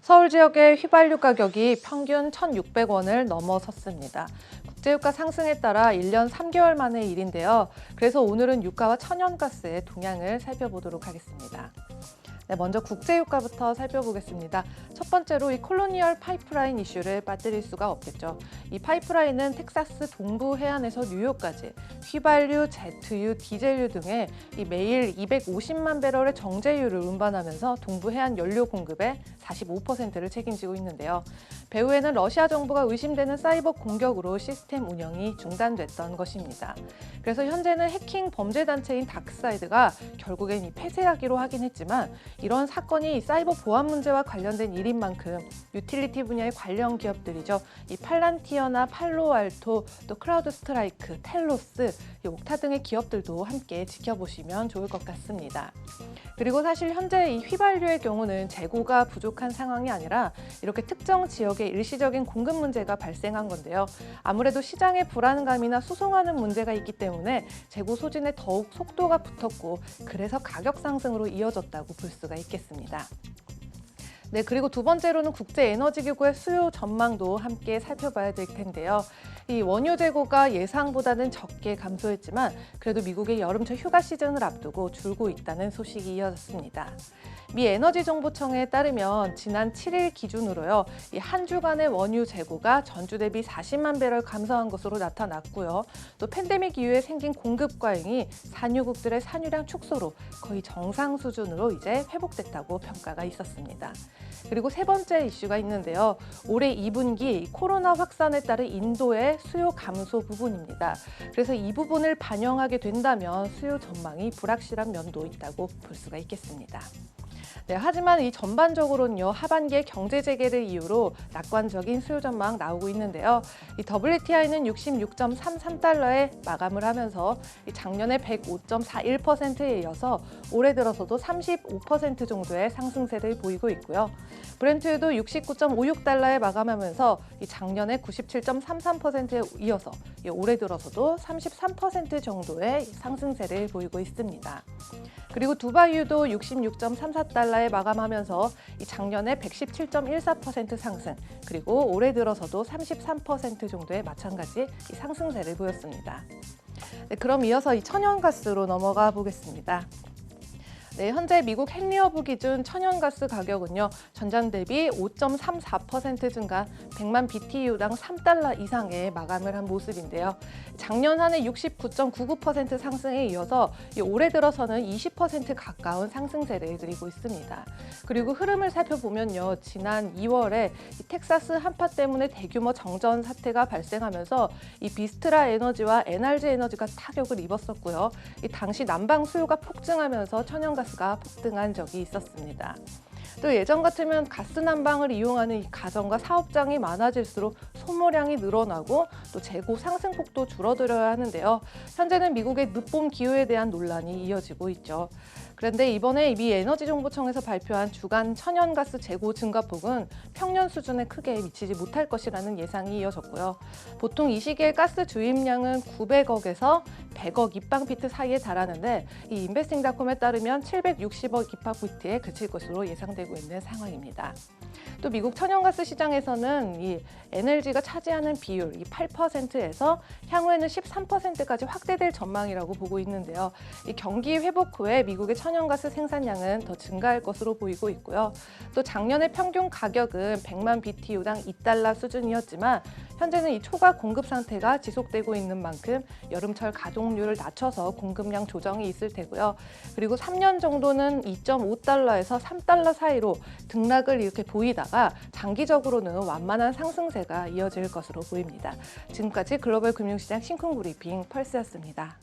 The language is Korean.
서울 지역의 휘발유 가격이 평균 1,600원을 넘어섰습니다. 국제유가 상승에 따라 1년 3개월 만의 일인데요. 그래서 오늘은 유가와 천연가스의 동향을 살펴보도록 하겠습니다. 네, 먼저 국제유가부터 살펴보겠습니다. 첫 번째로 이 콜로니얼 파이프라인 이슈를 빠뜨릴 수가 없겠죠. 이 파이프라인은 텍사스 동부 해안에서 뉴욕까지 휘발유, 제트유, 디젤유 등의 이 매일 250만 배럴의 정제유를 운반하면서 동부 해안 연료 공급의 45%를 책임지고 있는데요. 배후에는 러시아 정부가 의심되는 사이버 공격으로 시스템 운영이 중단됐던 것입니다. 그래서 현재는 해킹 범죄 단체인 다크사이드가 결국엔 이 폐쇄하기로 하긴 했지만 이런 사건이 사이버 보안 문제와 관련된 일인 만큼 유틸리티 분야의 관련 기업들이죠. 이 팔란티어나 팔로알토, 또 크라우드 스트라이크, 텔로스, 옥타 등의 기업들도 함께 지켜보시면 좋을 것 같습니다. 그리고 사실 현재 이 휘발유의 경우는 재고가 부족한 상황이 아니라 이렇게 특정 지역의 일시적인 공급 문제가 발생한 건데요. 아무래도 시장의 불안감이나 수송하는 문제가 있기 때문에 재고 소진에 더욱 속도가 붙었고 그래서 가격 상승으로 이어졌다고 볼 수가 있겠습니다. 네, 그리고 두 번째로는 국제에너지기구의 수요 전망도 함께 살펴봐야 될 텐데요. 이 원유 재고가 예상보다는 적게 감소했지만 그래도 미국의 여름철 휴가 시즌을 앞두고 줄고 있다는 소식이 이어졌습니다. 미 에너지정보청에 따르면 지난 7일 기준으로요, 이 한 주간의 원유 재고가 전주 대비 40만 배럴 감소한 것으로 나타났고요. 또 팬데믹 이후에 생긴 공급 과잉이 산유국들의 산유량 축소로 거의 정상 수준으로 이제 회복됐다고 평가가 있었습니다. 그리고 세 번째 이슈가 있는데요. 올해 2분기 코로나 확산에 따른 인도의 수요 감소 부분입니다. 그래서 이 부분을 반영하게 된다면 수요 전망이 불확실한 면도 있다고 볼 수가 있겠습니다. 네, 하지만 이 전반적으로는요, 하반기에 경제 재개를 이유로 낙관적인 수요 전망 나오고 있는데요. 이 WTI는 66.33달러에 마감을 하면서 작년에 105.41%에 이어서 올해 들어서도 35% 정도의 상승세를 보이고 있고요. 브렌트유도 69.56달러에 마감하면서 작년에 97.33%에 이어서 올해 들어서도 33% 정도의 상승세를 보이고 있습니다. 그리고 두바이유도 66.34달러에 마감하면서 작년에 117.14% 상승, 그리고 올해 들어서도 33% 정도의 마찬가지 상승세를 보였습니다. 네, 그럼 이어서 이 천연가스로 넘어가 보겠습니다. 네, 현재 미국 헨리허브 기준 천연가스 가격은요, 전장 대비 5.34% 증가 100만 BTU당 3달러 이상의 마감을 한 모습인데요. 작년 한 해 69.99% 상승에 이어서 올해 들어서는 20% 가까운 상승세를 그리고 있습니다. 그리고 흐름을 살펴보면요, 지난 2월에 텍사스 한파 때문에 대규모 정전 사태가 발생하면서 이 비스트라 에너지와 NRG 에너지가 타격을 입었었고요. 당시 난방 수요가 폭증하면서 천연가스 가 폭등한 적이 있었습니다. 또 예전 같으면 가스 난방을 이용하는 이 가정과 사업장이 많아질수록 소모량이 늘어나고 또 재고 상승폭도 줄어들어야 하는데요. 현재는 미국의 늦봄 기후에 대한 논란이 이어지고 있죠. 그런데 이번에 미 에너지정보청에서 발표한 주간 천연가스 재고 증가폭은 평년 수준에 크게 미치지 못할 것이라는 예상이 이어졌고요. 보통 이 시기에 가스 주입량은 900억에서 100억 입방피트 사이에 달하는데 이 인베스팅닷컴에 따르면 760억 입방피트에 그칠 것으로 예상되고 있는 상황입니다. 또 미국 천연가스 시장에서는 이 NLG가 차지하는 비율 8%에서 향후에는 13%까지 확대될 전망이라고 보고 있는데요. 이 경기 회복 후에 미국의 천연가스 생산량은 더 증가할 것으로 보이고 있고요. 또 작년의 평균 가격은 100만 BTU당 2달러 수준이었지만 현재는 이 초과 공급 상태가 지속되고 있는 만큼 여름철 가동률을 낮춰서 공급량 조정이 있을 테고요. 그리고 3년 정도는 2.5달러에서 3달러 사이로 등락을 이렇게 보이다가 장기적으로는 완만한 상승세가 이어질 것으로 보입니다. 지금까지 글로벌 금융시장 신쿵 브리핑 펄스였습니다.